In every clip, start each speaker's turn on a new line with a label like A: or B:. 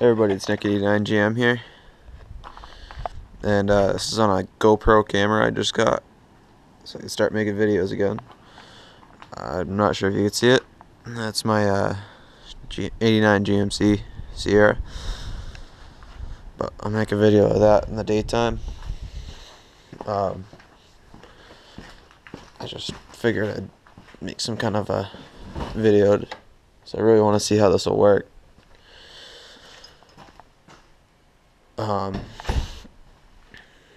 A: Everybody, it's Nick89GM here, and this is on a GoPro camera I just got, so I can start making videos again. I'm not sure if you can see it. That's my 89 GMC Sierra, but I'll make a video of that in the daytime. I just figured I'd make some kind of a video, so I really want to see how this will work.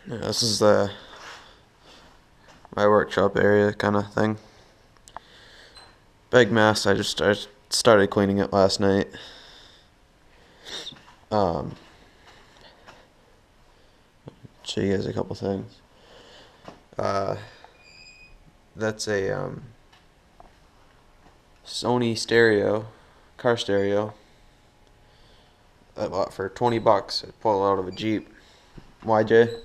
A: Yeah, this is my workshop area kind of thing. Big mess. I started cleaning it last night. Show you guys a couple things. That's a Sony stereo, car stereo. I bought for $20. I pulled it out of a Jeep YJ.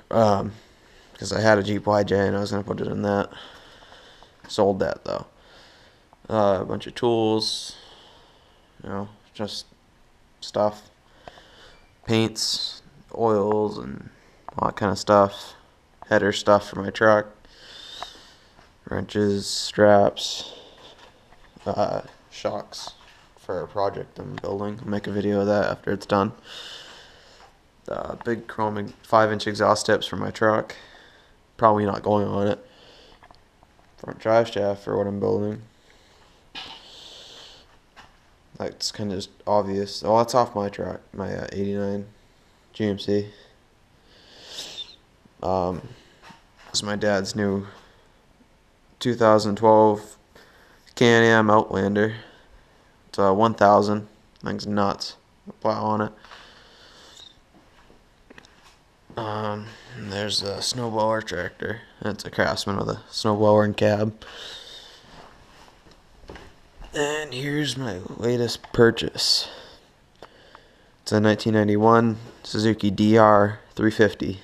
A: Because I had a Jeep YJ and I was gonna put it in that. Sold that though. A bunch of tools, just stuff, paints, oils, and all that kind of stuff. Header stuff for my truck, wrenches, straps, shocks for a project I'm building. I'll make a video of that after it's done. Big chrome 5-inch exhaust tips for my truck. Probably not going on it. Front drive shaft for what I'm building. That's kind of just obvious. Oh, that's off my truck, my 89 GMC. This is my dad's new 2012 Can-Am Outlander. It's 1000. Thing's nuts. Plow on it. And there's a snowblower tractor. It's a Craftsman with a snowblower and cab. And here's my latest purchase. It's a 1991 Suzuki DR 350.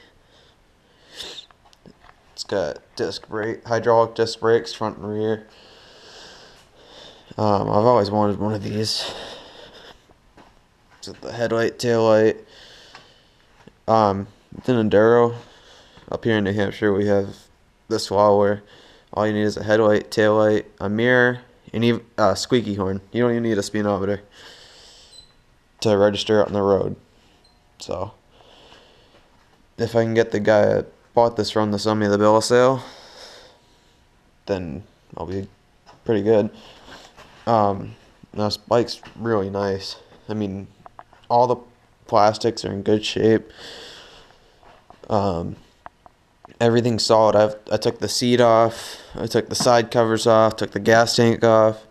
A: It's got hydraulic disc brakes, front and rear. I've always wanted one of these. It's the headlight, tail light. It's an Enduro. Up here in New Hampshire, we have this law where all you need is a headlight, tail light, a mirror, and even a squeaky horn. You don't even need a speedometer to register out on the road. So, if I can get the guy that bought this from to send me the bill of sale, then I'll be pretty good. This bike's really nice. I mean, all the plastics are in good shape. Everything's solid. I took the seat off. I took the side covers off. Took the gas tank off.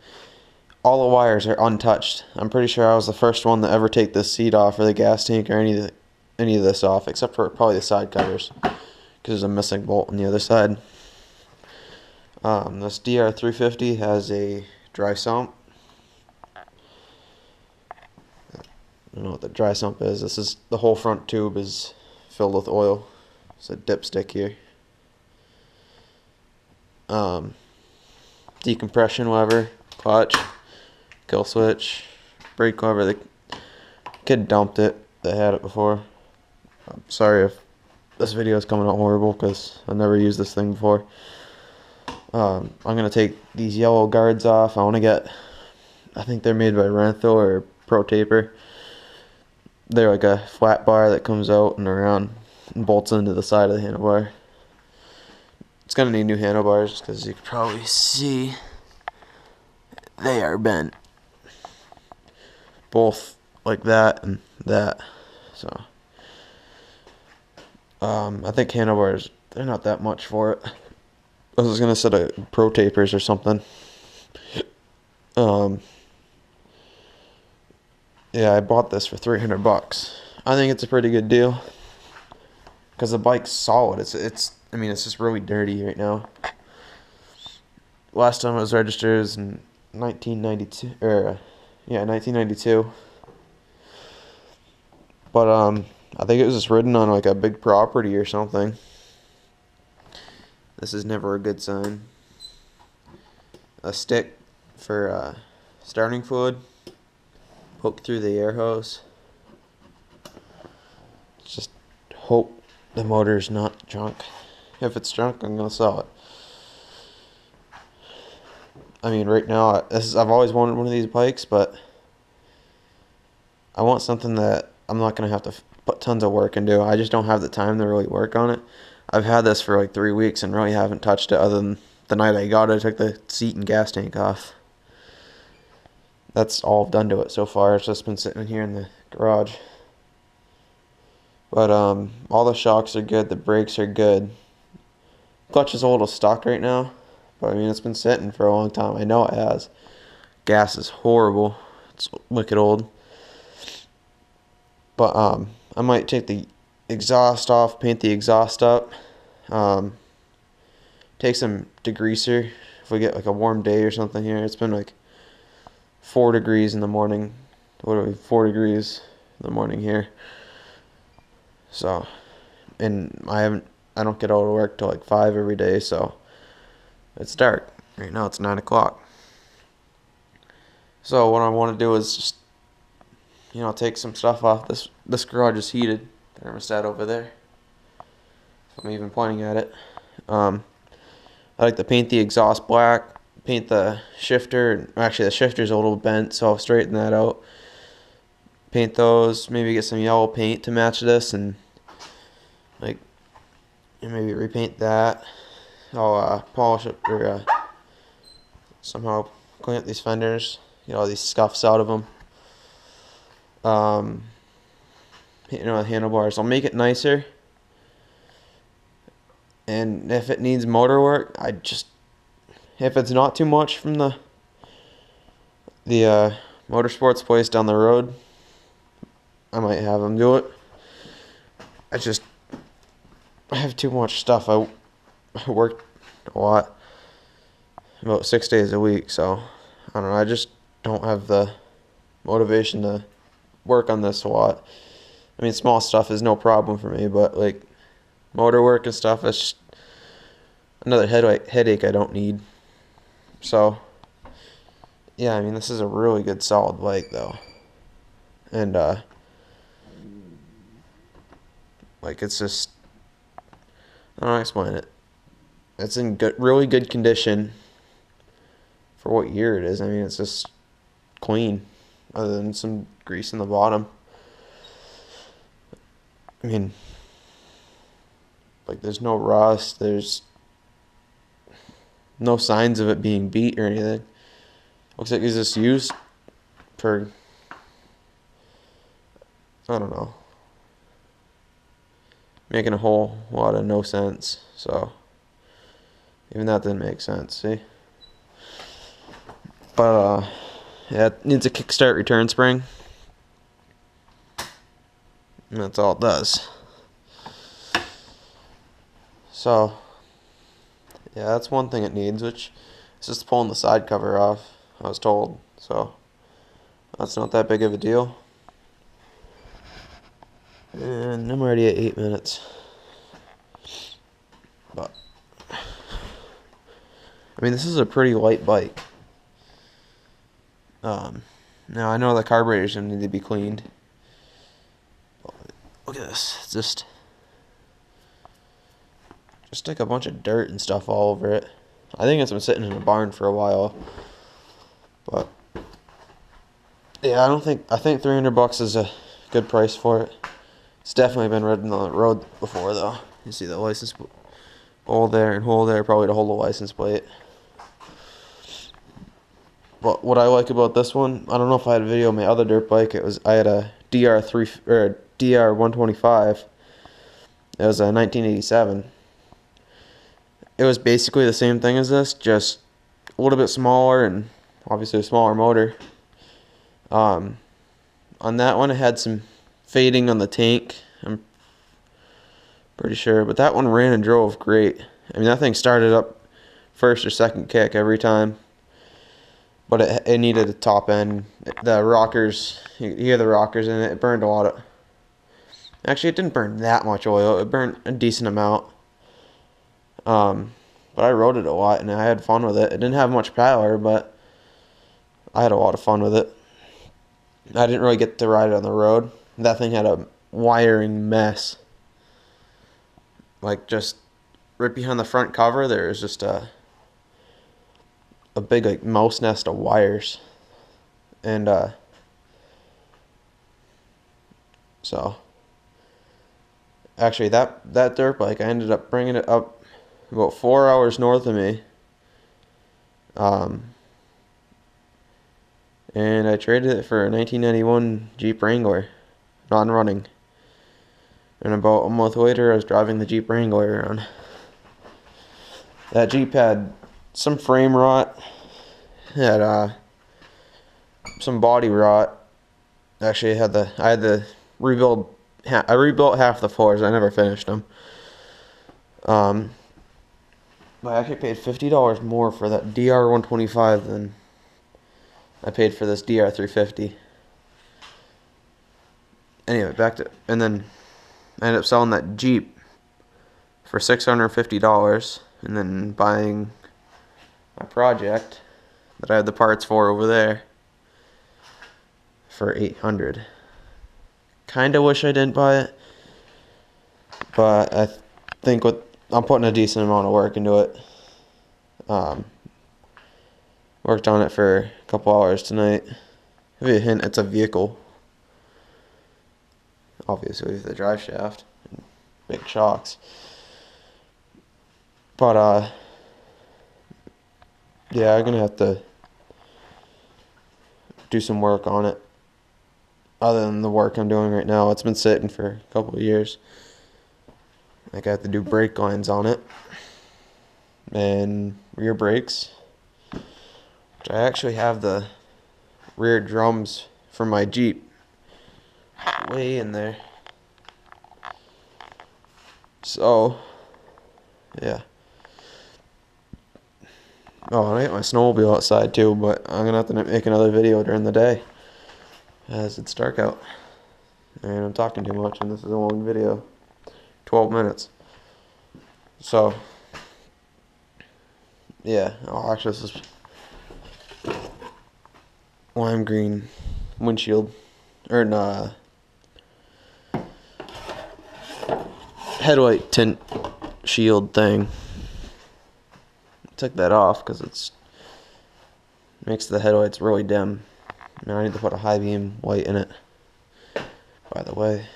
A: All the wires are untouched. I'm pretty sure I was the first one to ever take the seat off or the gas tank or any of this off, except for probably the side covers, because there's a missing bolt on the other side. This DR350 has a dry sump. I don't know what the dry sump is. This is the whole front tube is filled with oil. It's a dipstick here. Decompression lever, clutch, kill switch, brake lever. The kid dumped it. They had it before. I'm sorry if this video is coming out horrible because I've never used this thing before. I'm going to take these yellow guards off. I think they're made by Renthal or Pro Taper. They're like a flat bar that comes out and around and bolts into the side of the handlebar. It's going to need new handlebars because you can probably see they are bent. Both like that and that. So, I think handlebars, they're not that much for it. I was going to set a Pro Tapers or something. Yeah, I bought this for $300. I think it's a pretty good deal because the bike's solid. It's just really dirty right now. Last time it was registered was in 1992. But I think it was just ridden on like a big property or something. This is never a good sign. A stick for starting fluid. poke through the air hose. Just hope the motor's not junk. If it's junk, I'm gonna sell it. I mean, right now, I've always wanted one of these bikes, but I want something that I'm not gonna have to put tons of work into. I just don't have the time to really work on it. I've had this for like 3 weeks and really haven't touched it other than the night I got it. I took the seat and gas tank off. That's all I've done to it so far. It's just been sitting here in the garage. But all the shocks are good. The brakes are good. Clutch is a little stuck right now, but I mean, it's been sitting for a long time. I know it has. Gas is horrible. It's wicked old. But I might take the exhaust off, paint the exhaust up, take some degreaser if we get like a warm day or something here. It's been like 4 degrees in the morning. What are we? 4 degrees in the morning here. So, and I don't get out of work till like 5 every day, so it's dark. Right now it's 9 o'clock. So what I want to do is just, take some stuff off. This garage is heated. Thermostat over there. I'm even pointing at it. I like to paint the exhaust black, paint the shifter. Actually, the shifter's a little bent, so I'll straighten that out. Paint those. Maybe get some yellow paint to match this, and maybe repaint that. I'll polish it or somehow clean up these fenders. Get all these scuffs out of them. The handlebars. I'll make it nicer. And if it needs motor work, if it's not too much from the motorsports place down the road, I might have them do it. I have too much stuff. I work a lot, about 6 days a week, so I don't know. I just don't have the motivation to work on this a lot. I mean, small stuff is no problem for me, but like motor work and stuff, that's just another headache I don't need. So yeah, I mean, this is a really good solid bike though, and it's just, I don't know how to explain it. It's in really good condition for what year it is. I mean, it's just clean, other than some grease in the bottom. I mean, there's no rust. There's no signs of it being beat or anything. Looks like it's just used for, I don't know, making a whole lot of no sense. So even that didn't make sense, see? But yeah, it needs a kickstart return spring. And that's all it does. So yeah, that's one thing it needs, which is just pulling the side cover off, I was told. So that's not that big of a deal. And I'm already at 8 minutes. But I mean, this is a pretty light bike. Now I know the carburetors need to be cleaned. Look at this. It's just like a bunch of dirt and stuff all over it. I think it's been sitting in a barn for a while. But yeah, I think $300 is a good price for it. It's definitely been ridden on the road before though. You see the license hole there and hole there, probably to hold the license plate. But what I like about this one, I don't know if I had a video of my other dirt bike. I had a DR3 or DR125. It was a 1987. It was basically the same thing as this, just a little bit smaller and obviously a smaller motor. On that one, it had some fading on the tank, I'm pretty sure, but that one ran and drove great. I mean, that thing started up first or second kick every time. But it needed a top end. The rockers, you hear the rockers in it. It burned a lot of. Actually, it didn't burn that much oil. It burned a decent amount. But I rode it a lot and I had fun with it. It didn't have much power, but I had a lot of fun with it. I didn't really get to ride it on the road. That thing had a wiring mess. Like, just right behind the front cover, there is just a big, like, mouse nest of wires. And, so, actually, that dirt bike, I ended up bringing it up about 4 hours north of me. And I traded it for a 1991 Jeep Wrangler, non-running. And about a month later, I was driving the Jeep Wrangler around. That Jeep had some frame rot, had some body rot. Actually, I had to rebuild. I rebuilt half the floors. I never finished them. But I actually paid $50 more for that DR125 than I paid for this DR350. Anyway, and then I ended up selling that Jeep for $650, and then buying my project that I had the parts for over there for $800. Kinda wish I didn't buy it, but I think I'm putting a decent amount of work into it. Worked on it for a couple hours tonight. Give you a hint, it's a vehicle. Obviously with the drive shaft and big shocks. But yeah, I'm gonna have to do some work on it. Other than the work I'm doing right now, it's been sitting for a couple of years. Like, I have to do brake lines on it and rear brakes. Which I actually have the rear drums for my Jeep way in there. So, yeah. Oh, and I got my snowmobile outside too, but I'm gonna have to make another video during the day as it's dark out. And I'm talking too much, and this is a long video. 12 minutes. So, yeah. Oh, actually, this is lime green windshield, or headlight tint shield thing. Took that off because it's makes the headlights really dim. I need to put a high beam light in it, by the way.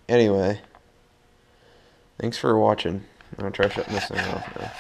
A: Anyway, thanks for watching. I'm gonna try shutting this thing off now.